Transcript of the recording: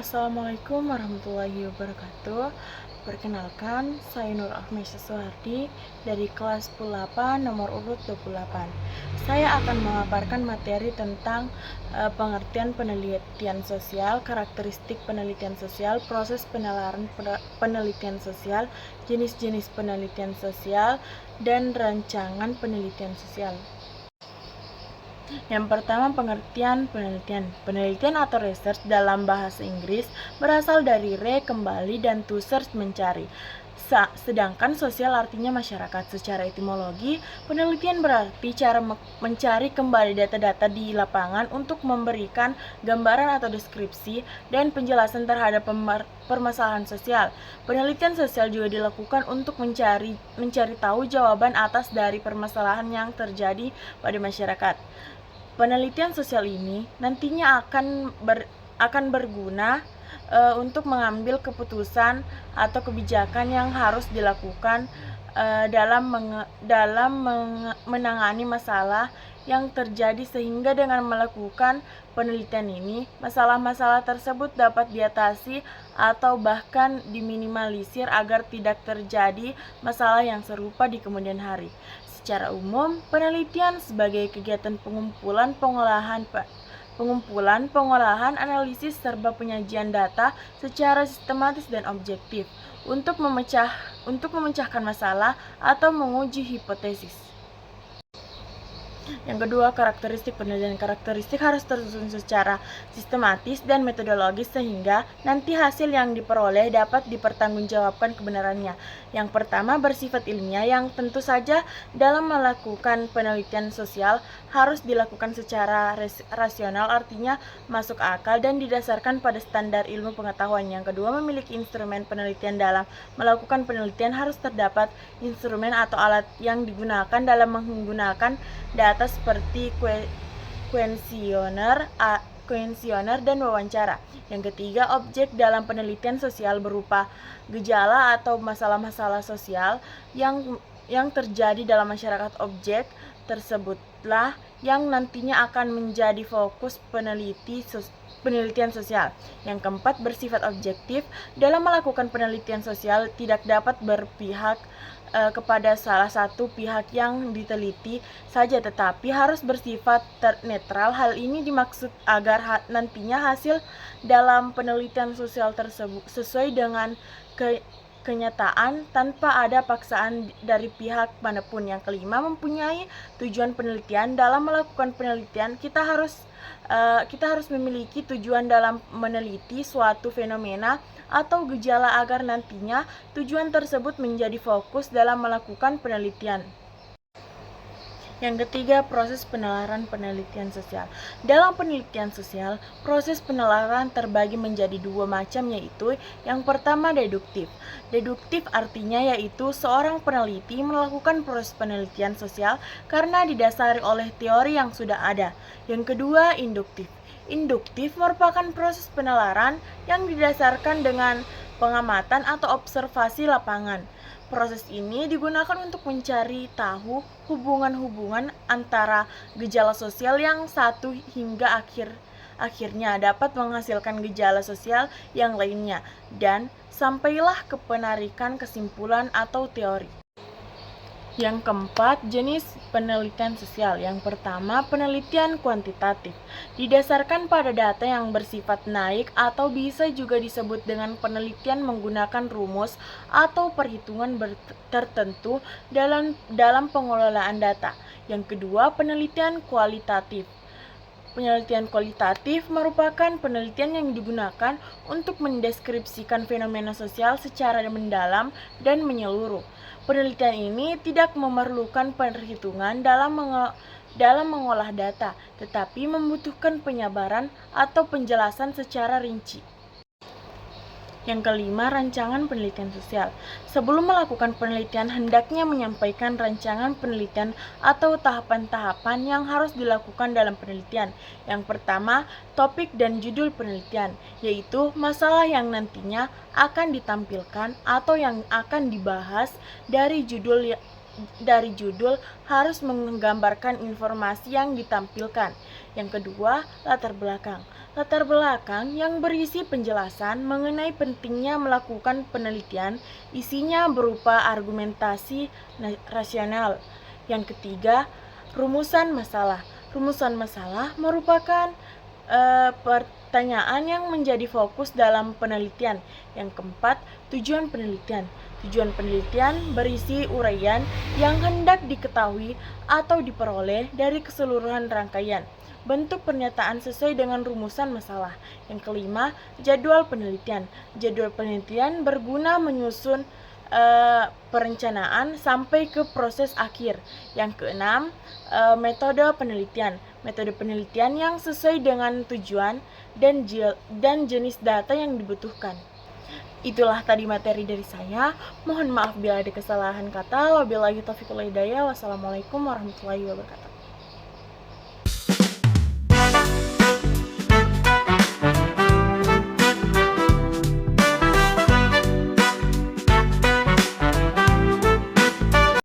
Assalamualaikum warahmatullahi wabarakatuh. Perkenalkan, saya Nur Ahmesyah Suhardi dari kelas 8 nomor urut 28. Saya akan memaparkan materi tentang pengertian penelitian sosial, karakteristik penelitian sosial, proses penalaran penelitian sosial, jenis-jenis penelitian sosial, dan rancangan penelitian sosial. Yang pertama, pengertian penelitian. Penelitian atau research dalam bahasa Inggris berasal dari re, kembali, dan to search, mencari. Sedangkan sosial artinya masyarakat. Secara etimologi, penelitian berarti cara mencari kembali data-data di lapangan untuk memberikan gambaran atau deskripsi dan penjelasan terhadap permasalahan sosial. Penelitian sosial juga dilakukan untuk mencari tahu jawaban atas dari permasalahan yang terjadi pada masyarakat. Penelitian sosial ini nantinya akan berguna untuk mengambil keputusan atau kebijakan yang harus dilakukan dalam menangani masalah yang terjadi, sehingga dengan melakukan penelitian ini masalah-masalah tersebut dapat diatasi atau bahkan diminimalisir agar tidak terjadi masalah yang serupa di kemudian hari. Secara umum, penelitian sebagai kegiatan pengumpulan, pengolahan, analisis, serta penyajian data secara sistematis dan objektif untuk memecahkan masalah atau menguji hipotesis. Yang kedua, karakteristik penelitian. Karakteristik harus tersusun secara sistematis dan metodologis sehingga nanti hasil yang diperoleh dapat dipertanggungjawabkan kebenarannya. Yang pertama, bersifat ilmiah, yang tentu saja dalam melakukan penelitian sosial harus dilakukan secara rasional, artinya masuk akal dan didasarkan pada standar ilmu pengetahuan. Yang kedua, memiliki instrumen penelitian. Dalam melakukan penelitian harus terdapat instrumen atau alat yang digunakan dalam menggunakan data seperti kuesioner dan wawancara. Yang ketiga, objek dalam penelitian sosial berupa gejala atau masalah-masalah sosial yang terjadi dalam masyarakat. Objek tersebutlah yang nantinya akan menjadi fokus penelitian sosial. Yang keempat, bersifat objektif. Dalam melakukan penelitian sosial tidak dapat berpihak kepada salah satu pihak yang diteliti saja, tetapi harus bersifat netral. Hal ini dimaksud agar nantinya hasil dalam penelitian sosial tersebut sesuai dengan kenyataan tanpa ada paksaan dari pihak manapun. Yang kelima, mempunyai tujuan penelitian. Dalam melakukan penelitian kita harus memiliki tujuan dalam meneliti suatu fenomena atau gejala agar nantinya tujuan tersebut menjadi fokus dalam melakukan penelitian. Yang ketiga, proses penalaran penelitian sosial. Dalam penelitian sosial, proses penalaran terbagi menjadi dua macam, yaitu yang pertama, deduktif. Deduktif artinya yaitu seorang peneliti melakukan proses penelitian sosial karena didasari oleh teori yang sudah ada. Yang kedua, induktif. Induktif merupakan proses penalaran yang didasarkan dengan pengamatan atau observasi lapangan. Proses ini digunakan untuk mencari tahu hubungan-hubungan antara gejala sosial yang satu hingga akhirnya dapat menghasilkan gejala sosial yang lainnya, dan sampailah ke penarikan kesimpulan atau teori. Yang keempat, jenis penelitian sosial. Yang pertama, penelitian kuantitatif. Didasarkan pada data yang bersifat naik atau bisa juga disebut dengan penelitian menggunakan rumus atau perhitungan tertentu dalam pengelolaan data. Yang kedua, penelitian kualitatif. Penelitian kualitatif merupakan penelitian yang digunakan untuk mendeskripsikan fenomena sosial secara mendalam dan menyeluruh. Penelitian ini tidak memerlukan perhitungan dalam mengolah data, tetapi membutuhkan penyabaran atau penjelasan secara rinci. Yang kelima, rancangan penelitian sosial. Sebelum melakukan penelitian, hendaknya menyampaikan rancangan penelitian atau tahapan-tahapan yang harus dilakukan dalam penelitian. Yang pertama, topik dan judul penelitian, yaitu masalah yang nantinya akan ditampilkan atau yang akan dibahas dari judul dari judul harus menggambarkan informasi yang ditampilkan. Yang kedua, latar belakang. Latar belakang yang berisi penjelasan mengenai pentingnya melakukan penelitian, isinya berupa argumentasi rasional. Yang ketiga, rumusan masalah. Rumusan masalah merupakan pertanyaan yang menjadi fokus dalam penelitian. Yang keempat, tujuan penelitian. Tujuan penelitian berisi uraian yang hendak diketahui atau diperoleh dari keseluruhan rangkaian. Bentuk pernyataan sesuai dengan rumusan masalah. Yang kelima, jadwal penelitian. Jadwal penelitian berguna menyusun perencanaan sampai ke proses akhir. Yang keenam, metode penelitian. Metode penelitian yang sesuai dengan tujuan dan jenis data yang dibutuhkan. Itulah tadi materi dari saya. Mohon maaf bila ada kesalahan kata. Wabillahi taufiq wal hidayah. Wassalamualaikum warahmatullahi wabarakatuh.